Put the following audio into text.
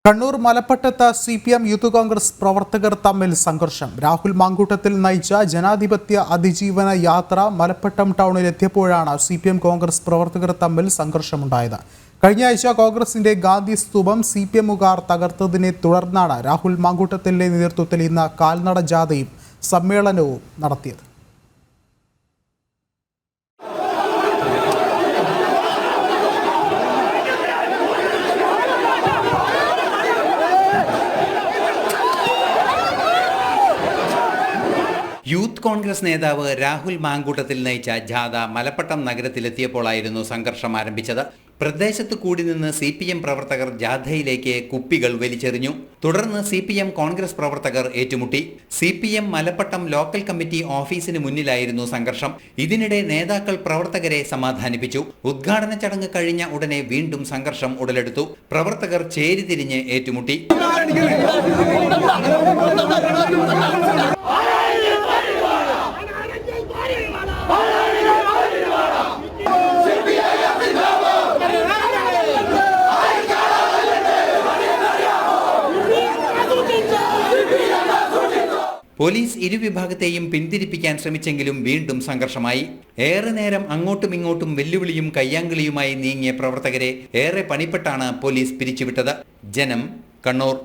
Kannur മലപ്പട്ടത്ത് CPM youth Congress പ്രവർത്തകർ തമ്മിൽ സംഘർഷം. രാഹുൽ മാങ്കൂട്ടത്തിൽ നയിച്ച ജനാധിപത്യ അതിജീവന യാത്ര മലപ്പട്ടം ടൗണിൽ എത്തിയപ്പോഴാണ് CPM കോൺഗ്രസ് പ്രവർത്തകർ തമ്മിൽ സംഘർഷമുണ്ടായത്. കഴിഞ്ഞ ആഴ്ച കോൺഗ്രസിന്റെ ഗാന്ധി സ്തൂപം CPMുകാർ തകർത്തതിനെ തുടർന്നാണ് രാഹുൽ മാങ്കൂട്ടത്തിന്റെ നേതൃത്വത്തിൽ ഇന്ന് കാൽനട ജാഥയും സമ്മേളനവും നടത്തിയത്. യൂത്ത് കോൺഗ്രസ് നേതാവ് രാഹുൽ മാങ്കൂട്ടത്തിൽ നയിച്ച ജാഥ മലപ്പട്ടം നഗരത്തിലെത്തിയപ്പോഴായിരുന്നു സംഘർഷം ആരംഭിച്ചത്. പ്രദേശത്ത് കൂടി നിന്ന് CPM പ്രവർത്തകർ ജാഥയിലേക്ക് കുപ്പികൾ വലിച്ചെറിഞ്ഞു. തുടർന്ന് CPM കോൺഗ്രസ് പ്രവർത്തകർ ഏറ്റുമുട്ടി. CPM മലപ്പട്ടം ലോക്കൽ കമ്മിറ്റി ഓഫീസിന് മുന്നിലായിരുന്നു സംഘർഷം. ഇതിനിടെ നേതാക്കൾ പ്രവർത്തകരെ സമാധാനിപ്പിച്ചു. ഉദ്ഘാടന ചടങ്ങ് കഴിഞ്ഞ ഉടനെ വീണ്ടും സംഘർഷം ഉടലെടുത്തു. പ്രവർത്തകർ ചേരിതിരിഞ്ഞ് ഏറ്റുമുട്ടി. പോലീസ് ഇരുവിഭാഗത്തെയും പിന്തിരിപ്പിക്കാൻ ശ്രമിച്ചെങ്കിലും വീണ്ടും സംഘർഷമായി. ഏറെ നേരം അങ്ങോട്ടും ഇങ്ങോട്ടും വെല്ലുവിളിയും കയ്യാങ്കളിയുമായി നീങ്ങിയ പ്രവർത്തകരെ ഏറെ പണിപ്പെട്ടാണ് പോലീസ് പിരിച്ചുവിട്ടത്. ജനം, കണ്ണൂർ.